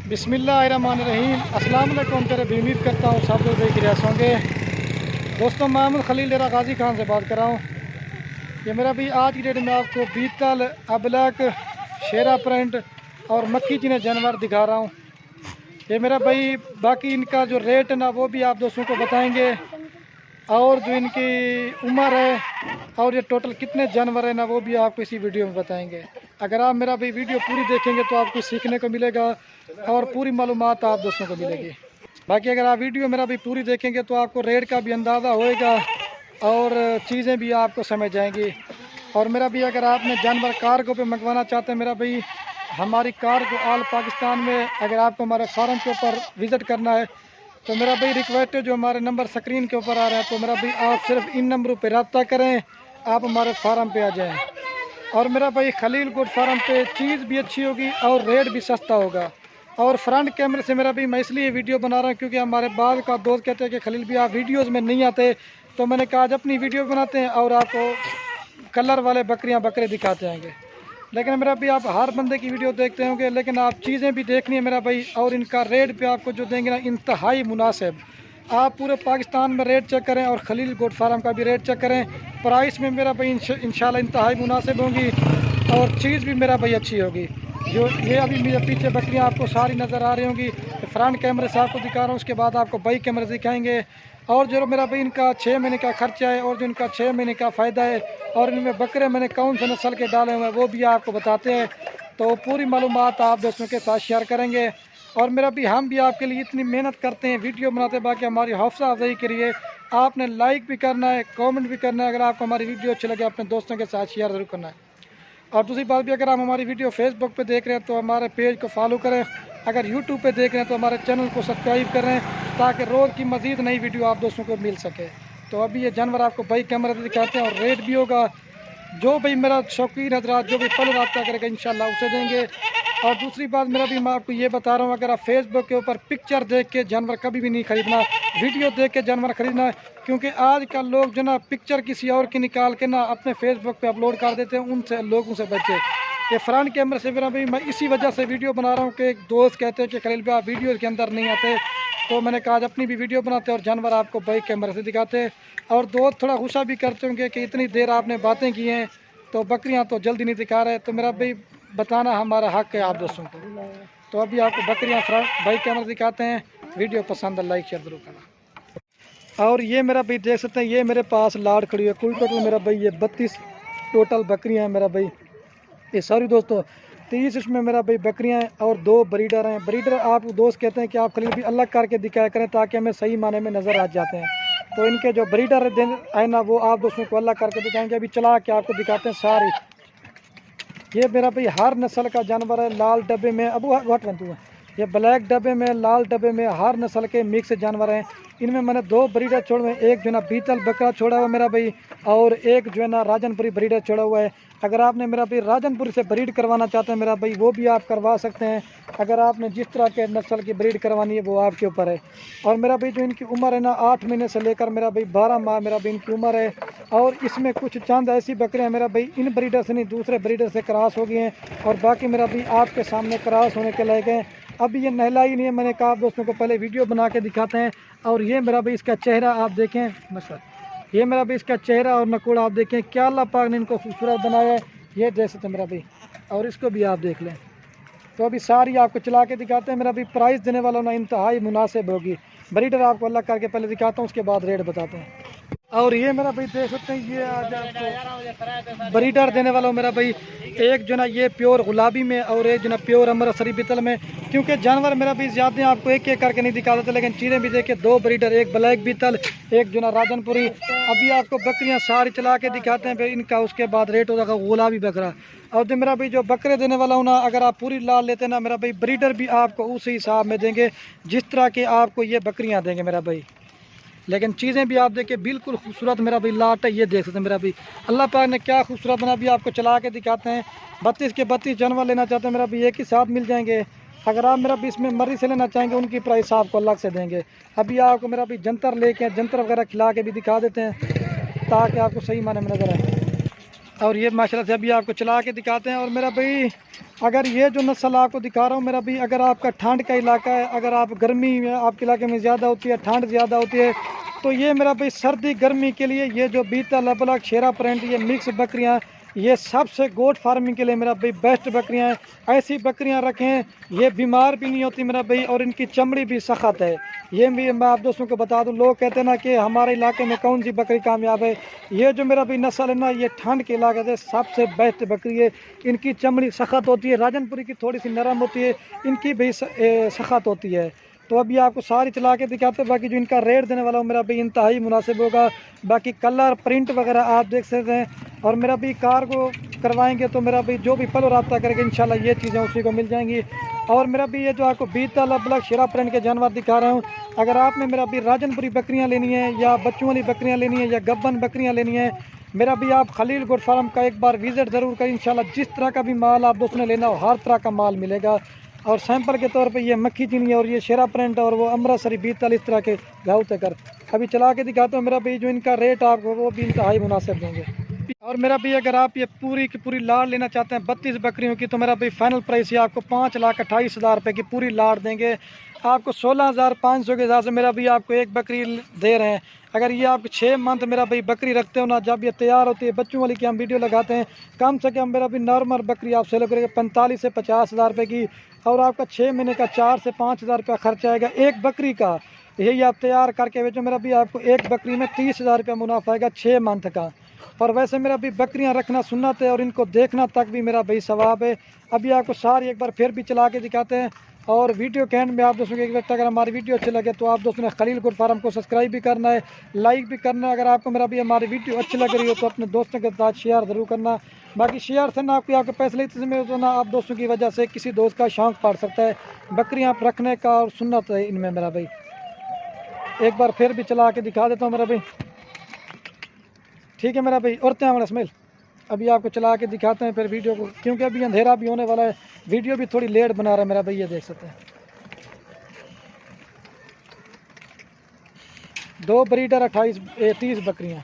बिस्मिल्लाहिर्रहमानिर्रहीम। अस्सलाम वालेकुम। तेरे भी उम्मीद करता हूँ सब लोग देख रहे होंगे। दोस्तों, मोहम्मद खलील डेरा गाजी खान से बात कर रहा हूँ। ये मेरा भी आज की डेट में आपको बीतल, अबलक, शेरा प्रिंट और मक्खी चीने जानवर दिखा रहा हूँ। ये मेरा भाई बाकी इनका जो रेट है ना वो भी आप दोस्तों को बताएंगे, और जो इनकी उम्र है और ये टोटल कितने जानवर है ना वो भी आपको इसी वीडियो में बताएंगे। अगर आप मेरा भाई वीडियो पूरी देखेंगे तो आपको सीखने को मिलेगा और पूरी मालूमात आप दोस्तों को मिलेगी। बाकी अगर आप वीडियो मेरा भी पूरी देखेंगे तो आपको रेट का भी अंदाज़ा होएगा और चीज़ें भी आपको समझ आएंगी। और मेरा भी अगर आपने जानवर कार्गो पे मंगवाना चाहते हैं मेरा भाई, हमारी कार्गो ऑल पाकिस्तान में, अगर आपको हमारे फार्म के ऊपर विज़िट करना है तो मेरा भाई रिक्वेस्ट है, जो हमारे नंबर स्क्रीन के ऊपर आ रहे हैं तो मेरा भाई आप सिर्फ इन नंबरों पर रब्ता करें, आप हमारे फार्म पे आ जाएं। और मेरा भाई खलील गुड फार्म पे चीज़ भी अच्छी होगी और रेट भी सस्ता होगा। और फ्रंट कैमरे से मेरा भी मैं इसलिए वीडियो बना रहा हूँ क्योंकि हमारे बाद का दोस्त कहते हैं कि खलील भी आप वीडियोज़ में नहीं आते, तो मैंने कहा आज अपनी वीडियो बनाते हैं और आपको कलर वाले बकरे दिखाते आएंगे। लेकिन मेरा भी आप हर बंदे की वीडियो देखते होंगे, लेकिन आप चीज़ें भी देखनी है मेरा भाई, और इनका रेट भी आपको जो देंगे ना इंतहाई मुनासिब। आप पूरे पाकिस्तान में रेट चेक करें और खलील गोट फार्म का भी रेट चेक करें, प्राइस में मेरा भाई इंशाल्लाह इंतहाई मुनासिब होंगी और चीज़ भी मेरा भाई अच्छी होगी। जो ये अभी मेरे पीछे बकरियां आपको सारी नज़र आ रही होंगी, फ्रंट कैमरे से आपको दिखा रहा हूँ, उसके बाद आपको बैक कैमरे दिखाएंगे। और जो मेरा भाई इनका 6 महीने का खर्चा है और जो इनका 6 महीने का फ़ायदा है और इनमें बकरे मैंने कौन से नस्ल के डाले हुए हैं वो भी आपको बताते हैं। तो पूरी मालूमात आप दोस्तों के साथ शेयर करेंगे। और मेरा भी हम भी आपके लिए इतनी मेहनत करते हैं, वीडियो बनाते हैं, बाकी हमारी हौसला अफजाई के लिए आपने लाइक भी करना है, कमेंट भी करना है। अगर आपको हमारी वीडियो अच्छी लगे अपने दोस्तों के साथ शेयर ज़रूर करना है। और दूसरी बात भी, अगर आप हमारी वीडियो फेसबुक पे देख रहे हैं तो हमारे पेज को फॉलो करें, अगर यूट्यूब पे देख रहे हैं तो हमारे चैनल को सब्सक्राइब करें ताकि रोज़ की मज़ीद नई वीडियो आप दोस्तों को मिल सके। तो अभी ये जानवर आपको भाई कैमरे से दिखाते हैं और रेट भी होगा। जो भाई मेरा शौकीन हजरात जो भी पल रब्ता करेगा इंशाल्लाह उसे देंगे। और दूसरी बात मेरा भी मैं आपको ये बता रहा हूँ, अगर आप फेसबुक के ऊपर पिक्चर देख के जानवर कभी भी नहीं खरीदना, वीडियो देख के जानवर खरीदना है। क्योंकि आजकल लोग जो ना पिक्चर किसी और की निकाल के ना अपने फेसबुक पे अपलोड कर देते हैं, उनसे लोगों से बचे। ये फ्रंट कैमरे से मेरा भी मैं इसी वजह से वीडियो बना रहा हूँ कि एक दोस्त कहते हैं कि खलील भाई आप वीडियो के अंदर नहीं आते, तो मैंने कहा आज अपनी भी वीडियो बनाते हैं और जानवर आपको बैक कैमरे से दिखाते हैं। और दोस्त थोड़ा गुस्सा भी करते होंगे कि इतनी देर आपने बातें की हैं तो बकरियां तो जल्दी नहीं दिखा रहे, तो मेरा भाई बताना हमारा हक है आप दोस्तों को। तो अभी आपको बकरियां फ्रंट बैक कैमरा दिखाते हैं। वीडियो पसंद है लाइक शेयर जरूर करना। और ये मेरा भाई देख सकते हैं, ये मेरे पास लाड़ खड़ी है। कुल टोटल मेरा भाई ये 32 टोटल बकरियां हैं मेरा भाई, ये सॉरी दोस्तों 30 इसमें मेरा भाई बकरियां हैं और 2 ब्रीडर हैं। ब्रीडर आप दोस्त कहते हैं कि आप खलील भी अलग करके दिखाया करें ताकि हमें सही माने में नज़र आ जाते हैं। तो इनके जो ब्रीडर है ना वो आप दोस्तों को अलग करके दिखाएंगे। अभी चला के आपको दिखाते हैं सारी। ये मेरा भाई हर नस्ल का जानवर है, लाल डब्बे में अबू हट बनतू है, ये ब्लैक डब्बे में, लाल डब्बे में, हर नस्ल के मिक्स जानवर हैं। इनमें मैंने 2 ब्रीडर छोड़े हुए हैं, एक जो है ना बीतल बकरा छोड़ा हुआ है मेरा भाई और एक जो है ना राजनपुरी ब्रीडर छोड़ा हुआ है। अगर आपने मेरा भाई राजनपुरी से ब्रीड करवाना चाहते हैं मेरा भाई वो भी आप करवा सकते हैं। अगर आपने जिस तरह के नस्ल की ब्रीड करवानी है वो आपके ऊपर है। और मेरा भाई जो इनकी उम्र है ना 8 महीने से लेकर मेरा भाई 12 माह मेरा भाई इनकी उम्र है। और इसमें कुछ चंद ऐसी बकरियाँ मेरा भाई इन ब्रीडर से नहीं दूसरे ब्रीडर से क्रॉस हो गई हैं और बाकी मेरा भाई आपके सामने क्रॉस होने के लायक हैं। अभी ये नहला ही नहीं है, मैंने कहा आप दोस्तों को पहले वीडियो बना के दिखाते हैं। और ये मेरा भाई इसका चेहरा आप देखें, मसला ये मेरा भाई इसका चेहरा और नकोड़ा आप देखें, क्या अल्लाह पाक ने इनको खूबसूरत बनाया है, ये देख सकते हैं मेरा भाई। और इसको भी आप देख लें। तो अभी सारी आपको चला के दिखाते हैं। मेरा भी प्राइस देने वाला ना इंतहाई मुनासिब होगी। ब्रीडर आपको अलग करके पहले दिखाता हूँ, उसके बाद रेट बताते हैं। और ये मेरा भाई देख सकते हैं, ये आज आपको ब्रीडर देने वाला हूँ मेरा भाई, एक जो ना ये प्योर गुलाबी में और एक जो ना प्योर अमृतसरी बीतल में। क्योंकि जानवर मेरा भी ज़्यादा आपको एक एक करके नहीं दिखा देते, लेकिन चीज़ें भी देखे 2 ब्रीडर, एक ब्लैक बीतल, एक जो ना राजनपुरी। अभी आपको बकरियां सारी चला के दिखाते हैं फिर इनका, उसके बाद रेट हो जाएगा गुलाबी बकरा। और जो मेरा भाई जो बकरे देने वाला हूँ ना, अगर आप पूरी लाल लेते ना मेरा भाई ब्रीडर भी आपको उसी हिसाब में देंगे जिस तरह के आपको ये बकरियाँ देंगे मेरा भाई। लेकिन चीज़ें भी आप देखिए बिल्कुल खूबसूरत मेरा भाई लाट है, ये देख सकते हैं मेरा भाई अल्लाह पाक ने क्या खूबसूरत बना। भी आपको चला के दिखाते हैं। 32 के 32 जानवर लेना चाहते हैं मेरा भाई एक ही साथ मिल जाएंगे। अगर आप मेरा भी इसमें मर्जी से लेना चाहेंगे उनकी प्राइस आपको अलग से देंगे। अभी आपको मेरा भी जंतर लेके जंतर वगैरह खिला के भी दिखा देते हैं ताकि आपको सही माने में नजर आए। और ये माशाल्लाह से अभी आपको चला के दिखाते हैं। और मेरा भाई अगर ये जो नस्ल आपको दिखा रहा हूँ मेरा भाई, अगर आपका ठंड का इलाका है, अगर आप गर्मी में आपके इलाके में ज़्यादा होती है, ठंड ज़्यादा होती है, तो ये मेरा भाई सर्दी गर्मी के लिए ये जो बीतल अबलग शेरा प्रिंट ये मिक्स बकरियाँ ये सबसे गोट फार्मिंग के लिए मेरा भाई बेस्ट बकरियां हैं। ऐसी बकरियां रखें, ये बीमार भी नहीं होती मेरा भाई, और इनकी चमड़ी भी सख्त है। ये भी मैं आप दोस्तों को बता दूं, लोग कहते हैं ना कि हमारे इलाके में कौन सी बकरी कामयाब है, ये जो मेरा भाई नस्ल है ना ये ठंड के इलाके से सबसे बेस्ट बकरी है। इनकी चमड़ी सख्त होती है, राजनपुरी की थोड़ी सी नरम होती है, इनकी भी सख्त होती है। तो अभी आपको सारी चला के दिखाते हैं। बाकी जो इनका रेट देने वाला हूँ मेरा भी इंतहाई मुनासिब होगा। बाकी कलर प्रिंट वगैरह आप देख सकते हैं। और मेरा भी कार को करवाएंगे तो मेरा भी जो भी पल रब्ता करेंगे इंशाल्लाह ये चीज़ें उसी को मिल जाएंगी। और मेरा भी ये जो आपको बीतल अबलग शेरा प्रिंट के जानवर दिखा रहा हूँ, अगर आपने मेरा भी राजनपुरी बकरियाँ लेनी है या बच्चों वाली बकरियाँ लेनी है या गब्बन बकरियाँ लेनी है, मेरा भी आप खलील गोट फार्म का एक बार विज़िट ज़रूर करें। इंशाल्लाह जिस तरह का भी माल आप दोस्तों ने लेना हो हर तरह का माल मिलेगा। और सैंपल के तौर पे ये मक्खी चीनी और ये शेरा प्रिंट और वो अमृतसरी बीतल इस तरह के घाव तक अभी चला के दिखाता हूँ। मेरा भी जो इनका रेट आपको वो भी इंतहाई मुनासिब देंगे। और मेरा भी अगर आप ये पूरी की पूरी लाड़ लेना चाहते हैं 32 बकरियों की, तो मेरा भी फाइनल प्राइस ये आपको 5,28,000 रुपये की पूरी लाड़ देंगे। आपको 16,500 के हिसाब से मेरा भी आपको एक बकरी दे रहे हैं। अगर ये आप 6 मंथ मेरा भाई बकरी रखते हो ना, जब ये तैयार होती है बच्चों वाली की हम वीडियो लगाते हैं, कम से कम मेरा भी नॉर्मल बकरी आप सेल करेंगे 45 से 50,000 रुपये की। और आपका 6 महीने का 4 से 5,000 रुपया खर्चा आएगा एक बकरी का। यही आप तैयार करके बेचो, मेरा भी आपको एक बकरी में 30,000 रुपया मुनाफा आएगा 6 मंथ का। और वैसे मेरा भी बकरियां रखना सुन्नत है और इनको देखना तक भी मेरा भाई सवाब है। अभी आपको सारी एक बार फिर भी चला के दिखाते हैं। और वीडियो के एंड में आप दोस्तों को एक वक्त अगर हमारी वीडियो अच्छी लगे तो आप दोस्तों ने खलील गोट फार्म को सब्सक्राइब भी करना है, लाइक भी करना है। अगर आपको मेरा भी हमारी वीडियो अच्छी लग रही हो तो अपने दोस्तों के साथ शेयर ज़रूर करना। बाकी शेयर से ना आपके पैसे लेते में तो ना आप दोस्तों की वजह से किसी दोस्त का शौक़ पड़ सकता है बकरियाँ रखने का, और सुन्नत है इनमें मेरा भाई। एक बार फिर भी चला के दिखा देता हूँ मेरा भाई, ठीक है मेरा भाई। औरतें हमारा स्मेल अभी आपको चला के दिखाते हैं फिर वीडियो को, क्योंकि अभी अंधेरा भी होने वाला है, वीडियो भी थोड़ी लेट बना रहा है मेरा भाई। ये देख सकते हैं 2 ब्रीडर 30 बकरियां।